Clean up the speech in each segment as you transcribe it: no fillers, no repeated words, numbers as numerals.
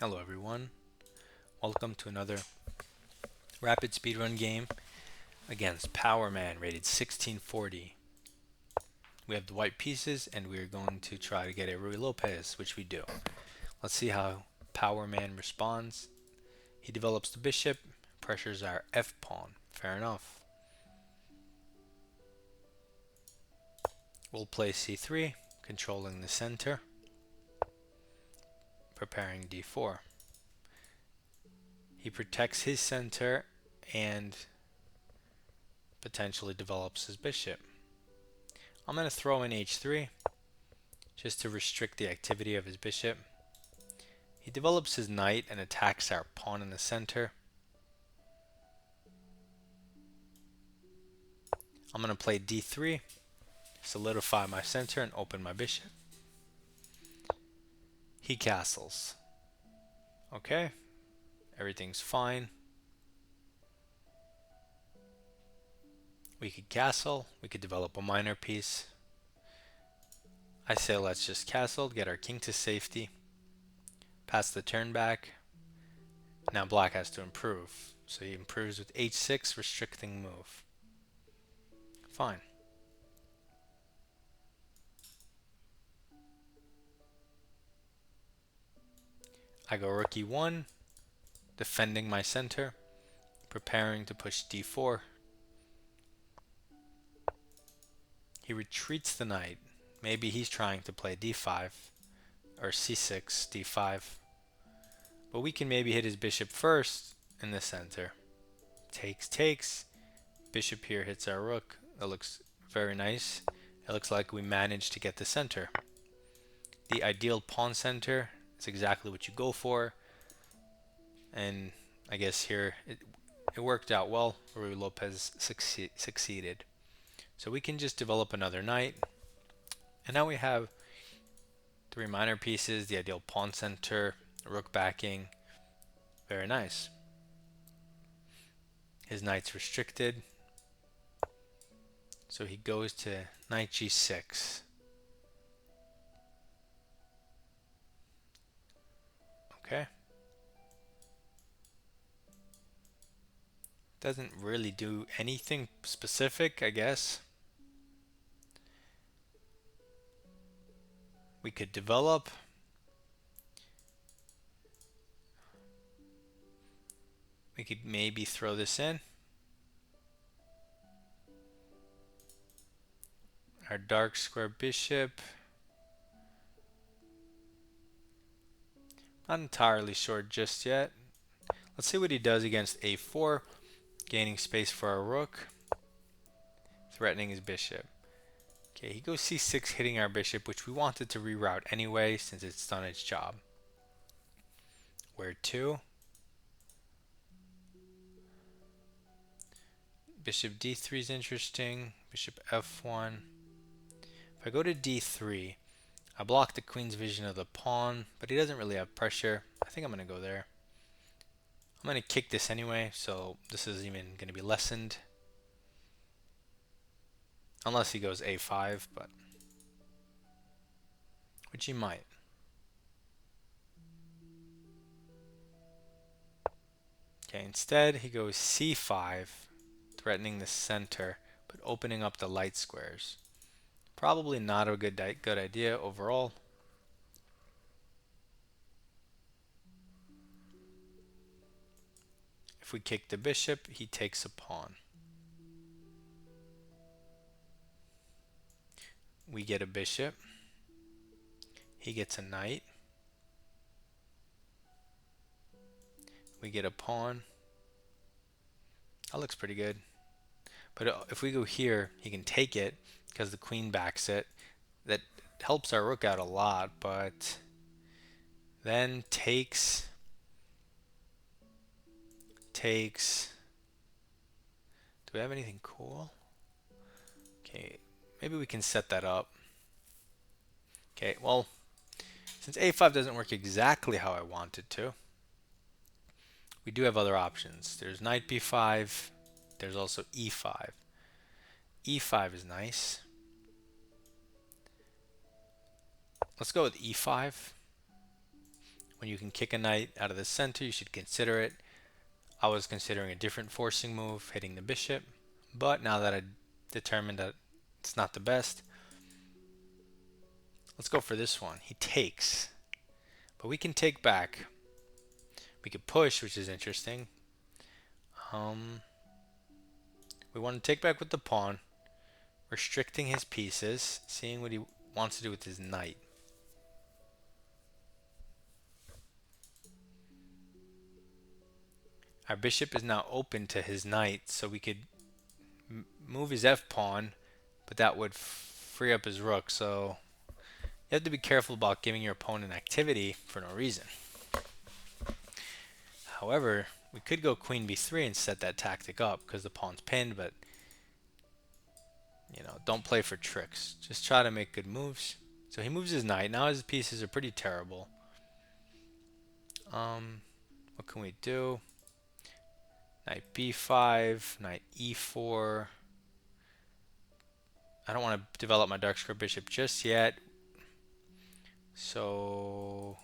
Hello everyone, welcome to another rapid speedrun game against Power Man rated 1640. We have the white pieces and we are going to try to get a Ruy Lopez, which we do. Let's see how Power Man responds. He develops the bishop, pressures our F pawn. Fair enough. We'll play C3, controlling the center, preparing D4. He protects his center and potentially develops his bishop. I'm going to throw in H3 just to restrict the activity of his bishop. He develops his knight and attacks our pawn in the center. I'm going to play D3, solidify my center and open my bishop. He castles. Okay, everything's fine. We could castle, we could develop a minor piece. I say let's just castle, get our king to safety, pass the turn back. Now black has to improve, so he improves with H6, restricting move. Fine. I go rook E1, defending my center, preparing to push D4. He retreats the knight. Maybe he's trying to play D5 or C6, D5. But we can maybe hit his bishop first in the center. Takes. Bishop here hits our rook. That looks very nice. It looks like we managed to get the center. The ideal pawn center is exactly what you go for. And I guess here it worked out well. Ruy Lopez succeeded. So we can just develop another knight. And now we have three minor pieces, the ideal pawn center, rook backing. Very nice. His knight's restricted. So he goes to knight g6. Okay. Doesn't really do anything specific, I guess. We could develop. We could maybe throw this in. Our dark square bishop. Not entirely sure just yet. Let's see what he does against a4, gaining space for our rook, threatening his bishop. Okay, he goes c6, hitting our bishop, which we wanted to reroute anyway since it's done its job. Where to? Bishop d3 is interesting. Bishop f1. If I go to d3, I block the queen's vision of the pawn, but he doesn't really have pressure. I think I'm going to go there. I'm going to kick this anyway, so this isn't even going to be lessened. Unless he goes a5, but which he might. Okay, instead he goes c5, threatening the center, but opening up the light squares. Probably not a good idea overall. If we kick the bishop, he takes a pawn. We get a bishop. He gets a knight. We get a pawn. That looks pretty good. But if we go here, he can take it because the queen backs it. That helps our rook out a lot, but then takes. Do we have anything cool? Okay, maybe we can set that up. Okay, well, since a5 doesn't work exactly how I want it to, we do have other options. There's knight b5. There's also e5. e5 is nice. Let's go with e5. When you can kick a knight out of the center, you should consider it. I was considering a different forcing move, hitting the bishop, but now that I determined that it's not the best, let's go for this one. He takes, but we can take back. We could push, which is interesting. We want to take back with the pawn, restricting his pieces, seeing what he wants to do with his knight. Our bishop is now open to his knight, so we could move his f-pawn, but that would free up his rook, so you have to be careful about giving your opponent activity for no reason. However, we could go queen b3 and set that tactic up because the pawn's pinned, but you know, don't play for tricks. Just try to make good moves. So he moves his knight. Now his pieces are pretty terrible. What can we do? Knight b5, knight e4. I don't want to develop my dark square bishop just yet. So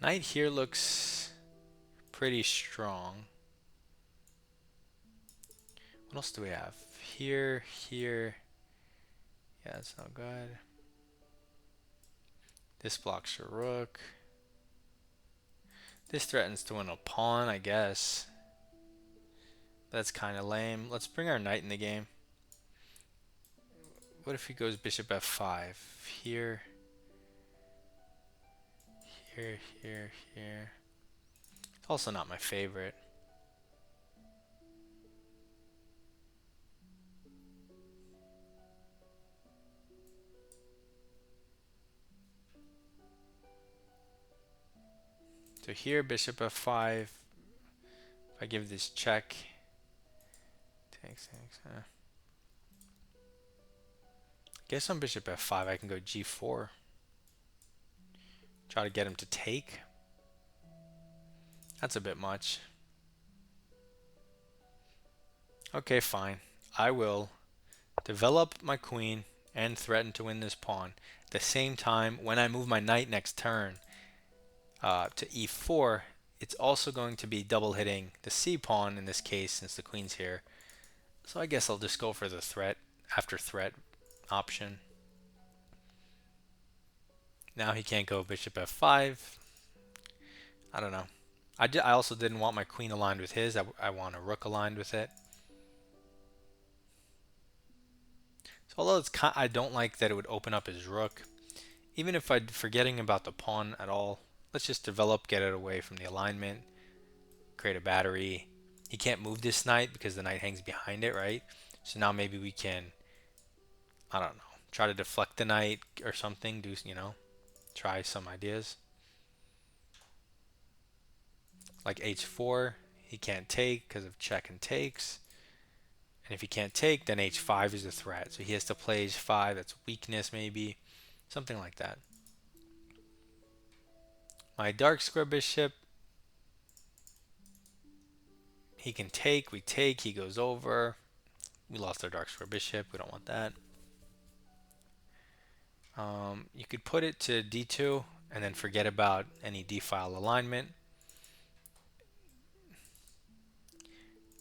knight here looks pretty strong. What else do we have? Here, here. Yeah, that's not good. This blocks your rook. This threatens to win a pawn, I guess. That's kind of lame. Let's bring our knight in the game. What if he goes bishop f5? Here, here, here, here. It's also not my favorite. So here, bishop f5. If I give this check, takes. Guess on bishop f5 I can go g4. Try to get him to take. That's a bit much. Okay, fine. I will develop my queen and threaten to win this pawn. At the same time, when I move my knight next turn to e4, it's also going to be double hitting the c pawn in this case since the queen's here. So I guess I'll just go for the threat after threat option. Now he can't go bishop f5. I don't know. I also didn't want my queen aligned with his. I want a rook aligned with it. So although I don't like that it would open up his rook, even if I'm forgetting about the pawn at all, let's just develop, get it away from the alignment, create a battery. He can't move this knight because the knight hangs behind it, right? So now maybe we can, I don't know, try to deflect the knight or something, do, you know, try some ideas. Like h4, he can't take because of check and takes. And if he can't take, then h5 is a threat. So he has to play h5, that's weakness maybe, something like that. My dark square bishop, he can take, we take, he goes over. We lost our dark square bishop, we don't want that. You could put it to d2 and then forget about any d-file alignment.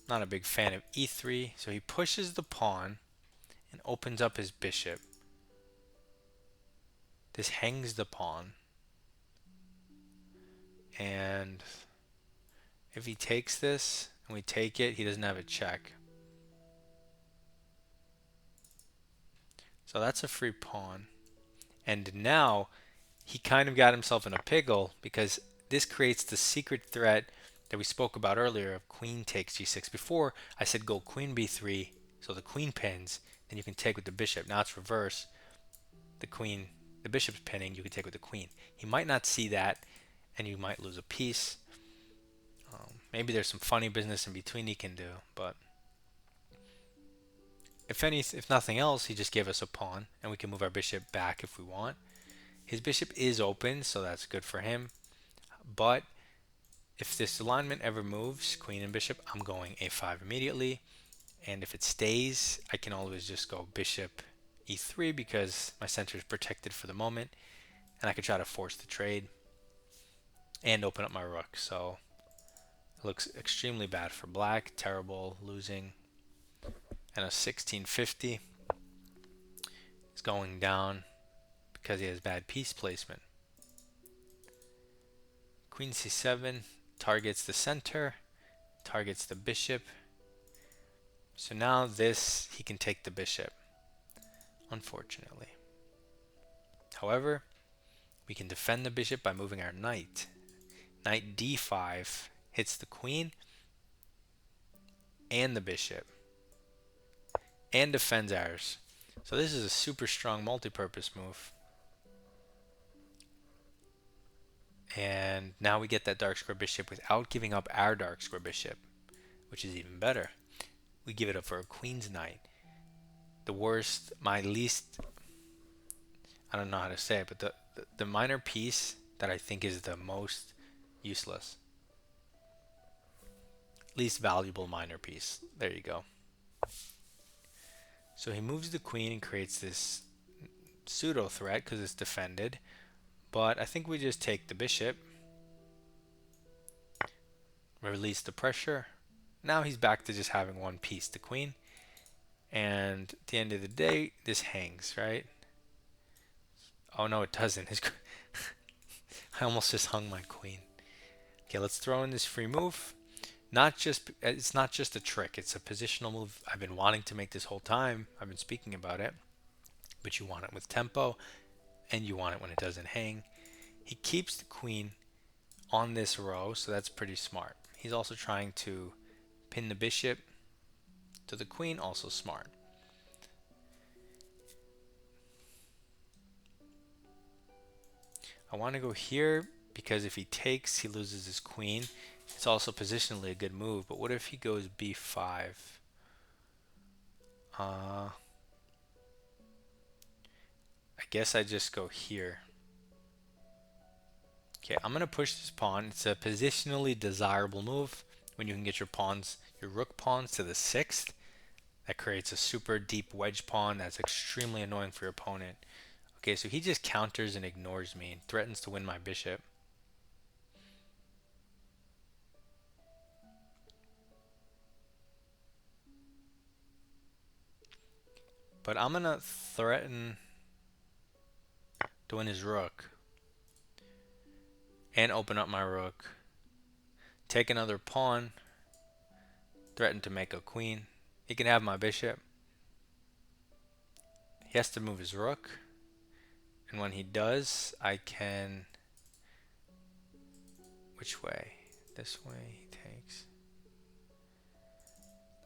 Not a big fan of e3, so he pushes the pawn and opens up his bishop. This hangs the pawn. And if he takes this and we take it, he doesn't have a check. So that's a free pawn. And now he kind of got himself in a pickle because this creates the secret threat that we spoke about earlier of queen takes g6. Before I said go queen b3, so the queen pins, then you can take with the bishop. Now it's reverse. The bishop's pinning, you can take with the queen. He might not see that, and you might lose a piece. Maybe there's some funny business in between he can do, but if nothing else, he just gave us a pawn, and we can move our bishop back if we want. His bishop is open, so that's good for him. But if this alignment ever moves, queen and bishop, I'm going a5 immediately. And if it stays, I can always just go bishop e3 because my center is protected for the moment. And I could try to force the trade. and open up my rook. So it looks extremely bad for black. Terrible, losing. And a 1650 is going down because he has bad piece placement. Queen c7 targets the center, targets the bishop. So now this, he can take the bishop, unfortunately. However, we can defend the bishop by moving our knight. Knight d5 hits the queen and the bishop and defends ours. So this is a super strong multi-purpose move. And now we get that dark square bishop without giving up our dark square bishop, which is even better. We give it up for a queen's knight. The worst, my least, I don't know how to say it, but the minor piece that I think is the most useless. Least valuable minor piece. There you go. So he moves the queen and creates this pseudo threat because it's defended. But I think we just take the bishop, release the pressure. Now he's back to just having one piece, the queen. And at the end of the day, this hangs, right? Oh no, it doesn't. I almost just hung my queen. Okay, let's throw in this free move. It's not just a trick, it's a positional move I've been wanting to make this whole time. I've been speaking about it. But you want it with tempo, and you want it when it doesn't hang. He keeps the queen on this row, so that's pretty smart. He's also trying to pin the bishop to the queen, also smart. I want to go here because if he takes, he loses his queen. It's also positionally a good move, but what if he goes b5? I guess I just go here. Okay, I'm going to push this pawn. It's a positionally desirable move when you can get your pawns, your rook pawns to the 6th. That creates a super deep wedge pawn that's extremely annoying for your opponent. Okay, so he just counters and ignores me and threatens to win my bishop. But I'm going to threaten to win his rook and open up my rook. Take another pawn. Threaten to make a queen. He can have my bishop. He has to move his rook. And when he does, I can... Which way? This way he takes.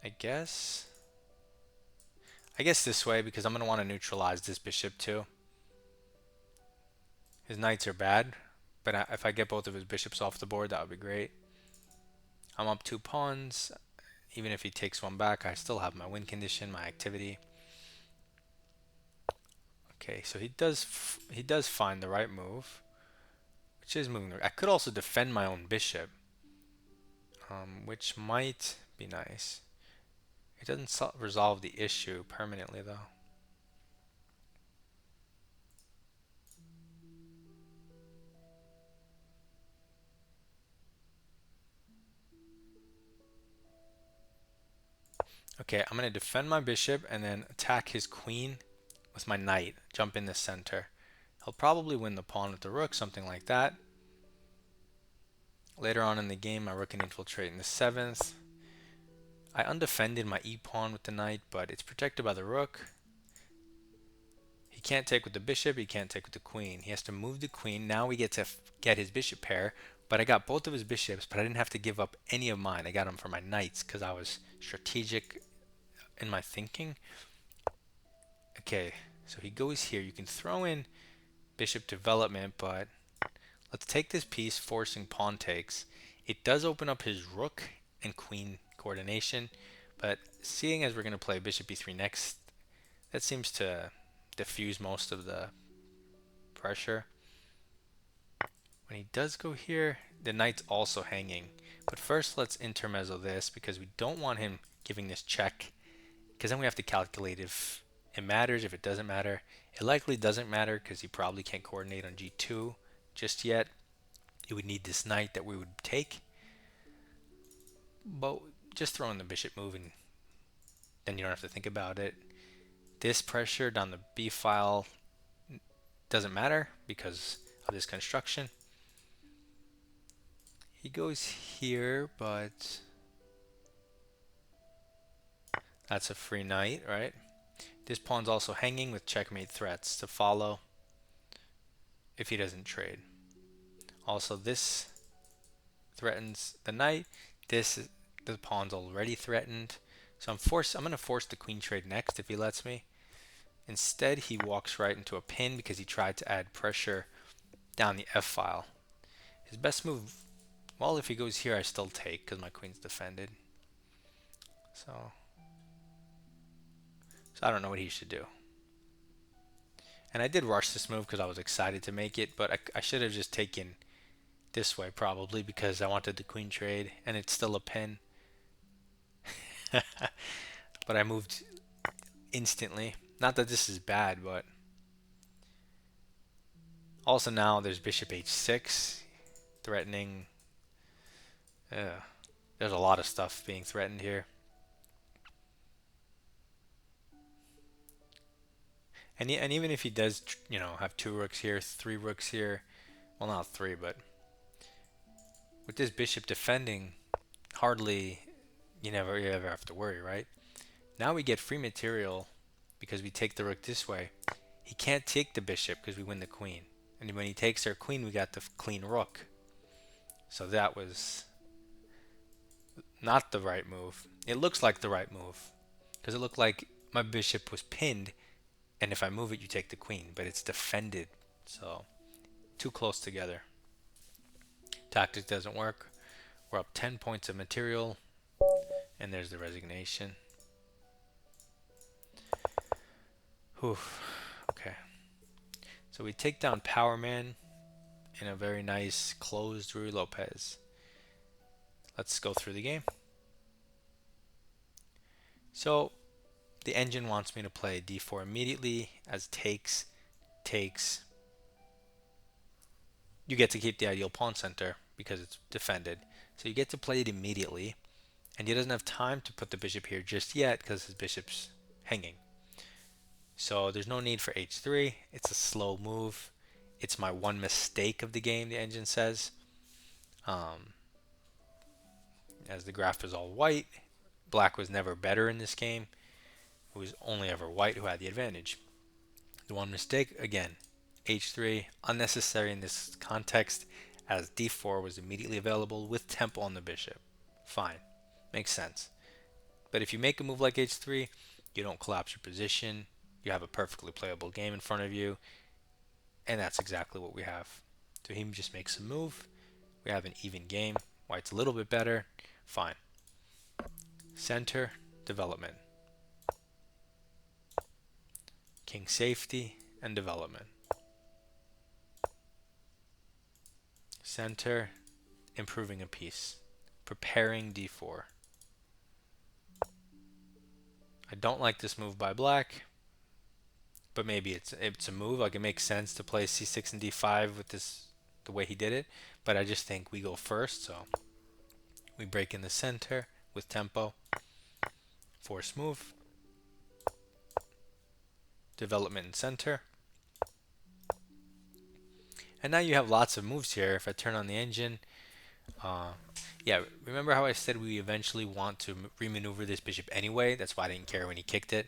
I guess this way because I'm going to want to neutralize this bishop too. His knights are bad, but if I get both of his bishops off the board, that would be great. I'm up 2 pawns. Even if he takes one back, I still have my win condition, my activity. Okay, so he does find the right move, which is moving. I could also defend my own bishop, which might be nice. It doesn't resolve the issue permanently, though. Okay, I'm going to defend my bishop and then attack his queen with my knight. Jump in the center. He'll probably win the pawn with the rook, something like that. Later on in the game, my rook can infiltrate in the 7th. I undefended my e-pawn with the knight, but it's protected by the rook. He can't take with the bishop, he can't take with the queen. He has to move the queen. Now we get to get his bishop pair, but I got both of his bishops, but I didn't have to give up any of mine. I got them for my knights because I was strategic in my thinking. Okay, so he goes here. You can throw in bishop development, but let's take this piece, forcing pawn takes. It does open up his rook and queen coordination, but seeing as we're going to play bishop e3 next, that seems to diffuse most of the pressure. When he does go here, the knight's also hanging. But first let's intermezzo this because we don't want him giving this check, because then we have to calculate if it matters, if it doesn't matter. It likely doesn't matter because he probably can't coordinate on g2 just yet. He would need this knight that we would take, but just throwing the bishop move and then you don't have to think about it. This pressure down the b file doesn't matter because of this construction. He goes here, but that's a free knight, right? This pawn's also hanging with checkmate threats to follow if he doesn't trade. Also, this threatens the knight. The pawn's already threatened. So I'm going to force the queen trade next if he lets me. Instead, he walks right into a pin because he tried to add pressure down the f file. His best move, well, if he goes here, I still take because my queen's defended. So I don't know what he should do. And I did rush this move because I was excited to make it, but I should have just taken this way probably because I wanted the queen trade, and it's still a pin. But I moved instantly. Not that this is bad, but also now there's bishop h6 threatening. There's a lot of stuff being threatened here. And even if he does, have 2 rooks here, 3 rooks here, well, not 3, but with this bishop defending, hardly you ever have to worry, right? Now we get free material because we take the rook this way. He can't take the bishop because we win the queen. And when he takes our queen, we got the clean rook. So that was not the right move. It looks like the right move because it looked like my bishop was pinned, and if I move it, you take the queen, but it's defended. So too close together. Tactics doesn't work. We're up 10 points of material, and there's the resignation. Whew. Okay. So we take down Power Man in a very nice closed Ruy Lopez. Let's go through the game. So the engine wants me to play d4 immediately as takes. You get to keep the ideal pawn center because it's defended. So you get to play it immediately, and he doesn't have time to put the bishop here just yet because his bishop's hanging. So there's no need for h3. It's a slow move. It's my one mistake of the game, the engine says. As the graph is all white, black was never better in this game. It was only ever white who had the advantage. The one mistake, again, h3, unnecessary in this context as d4 was immediately available with tempo on the bishop. Fine, makes sense. But if you make a move like h3, you don't collapse your position. You have a perfectly playable game in front of you, and that's exactly what we have. So he just makes a move. We have an even game. White's a little bit better. Fine. Center, development. King safety and development. Center, improving a piece. Preparing d4. I don't like this move by black, but maybe it's a move. Like, it makes sense to play c6 and d5 with this the way he did it, but I just think we go first, so we break in the center with tempo. Force move. Development and center. And now you have lots of moves here. If I turn on the engine, yeah, remember how I said we eventually want to remaneuver this bishop anyway? That's why I didn't care when he kicked it.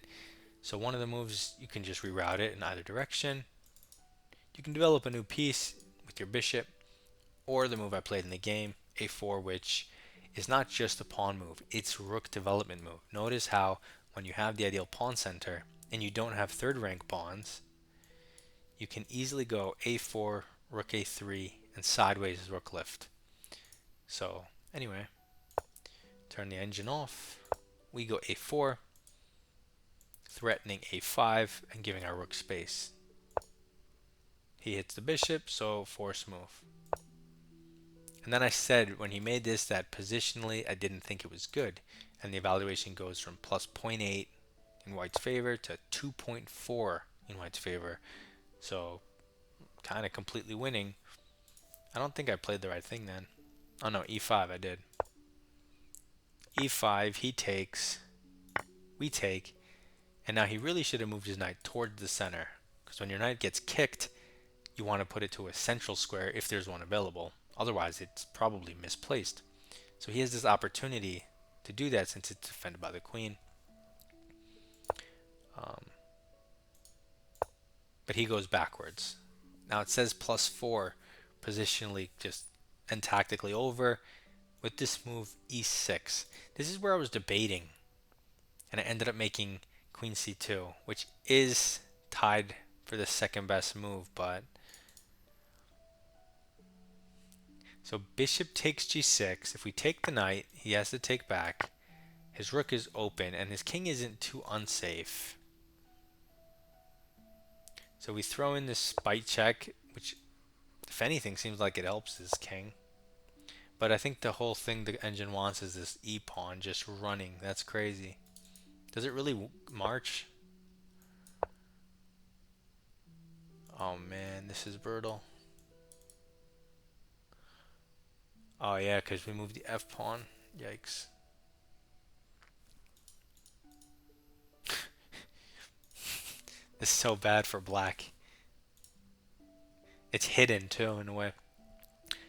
So one of the moves, you can just reroute it in either direction. You can develop a new piece with your bishop, or the move I played in the game, a4, which is not just a pawn move, it's rook development move. Notice how when you have the ideal pawn center and you don't have third rank pawns, you can easily go a4, rook a3, and sideways is rook lift. So anyway, turn the engine off. We go a4, threatening a5 and giving our rook space. He hits the bishop, so force move. And then I said when he made this that positionally I didn't think it was good, and the evaluation goes from plus 0.8 in white's favor to 2.4 in white's favor. So kind of completely winning. I don't think I played the right thing then. Oh no, e5 I did. e5, he takes, we take, and now he really should have moved his knight towards the center. Because when your knight gets kicked, you want to put it to a central square if there's one available. Otherwise, it's probably misplaced. So he has this opportunity to do that since it's defended by the queen. Um, but he goes backwards. Now it says +4 positionally just and tactically over with this move e6. This is where I was debating, and I ended up making queen c2, which is tied for the second best move, but so bishop takes g6. If we take the knight, he has to take back. His rook is open, and his king isn't too unsafe. So we throw in this spite check, which, if anything, seems like it helps his king. But I think the whole thing the engine wants is this e-pawn just running. That's crazy. Does it really march? Oh man, this is brutal. Oh yeah, because we moved the f-pawn. Yikes. This is so bad for black. It's hidden too in a way.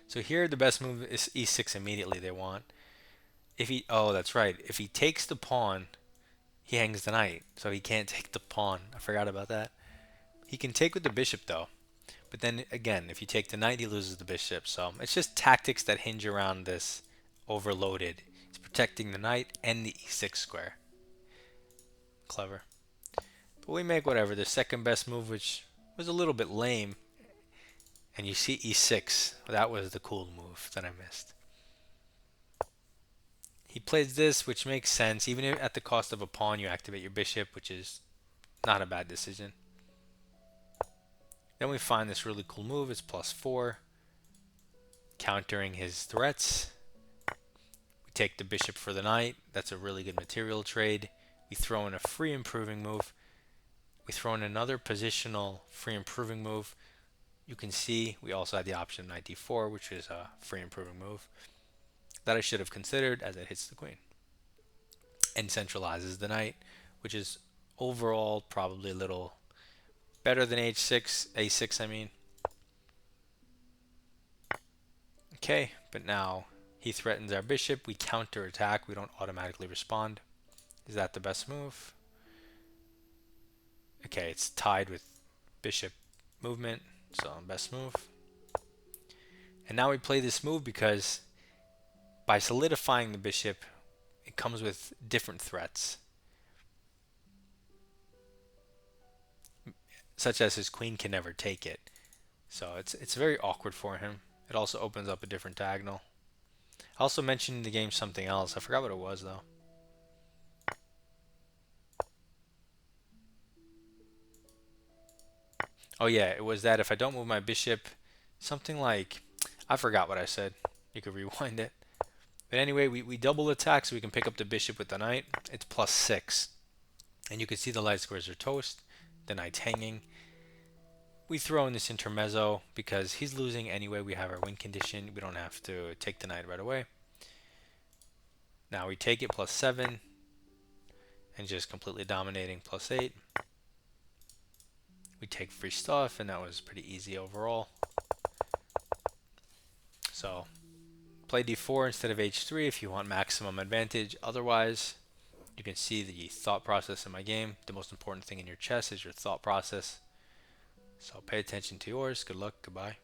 So here the best move is e6 immediately they want. If he, oh that's right, if he takes the pawn, he hangs the knight, so he can't take the pawn. I forgot about that. He can take with the bishop though. But then again, if you take the knight, he loses the bishop. So it's just tactics that hinge around this overloaded. It's protecting the knight and the e6 square. Clever. But we make whatever. The second best move, which was a little bit lame. And you see e6. That was the cool move that I missed. He plays this, which makes sense. Even if at the cost of a pawn, you activate your bishop, which is not a bad decision. Then we find this really cool move. It's +4, countering his threats. We take the bishop for the knight. That's a really good material trade. We throw in a free improving move. We throw in another positional free improving move. You can see we also had the option knight d4, which is a free improving move that I should have considered as it hits the queen and centralizes the knight, which is overall probably a little better than h6, a6 I mean. Okay, but now he threatens our bishop. We counterattack. We don't automatically respond. Is that the best move? Okay, it's tied with bishop movement, so best move. And now we play this move because by solidifying the bishop, it comes with different threats, such as his queen can never take it. So it's very awkward for him. It also opens up a different diagonal. I also mentioned in the game something else. I forgot what it was though. Oh yeah, it was that if I don't move my bishop, something like, I forgot what I said. You could rewind it. But anyway, we double attack so we can pick up the bishop with the knight. It's +6. And you can see the light squares are toast. The knight's hanging. We throw in this intermezzo because he's losing anyway. We have our win condition. We don't have to take the knight right away. Now we take it +7 and just completely dominating +8. We take free stuff and that was pretty easy overall. So play d4 instead of h3 if you want maximum advantage. Otherwise, you can see the thought process in my game. The most important thing in your chess is your thought process. So pay attention to yours. Good luck. Goodbye.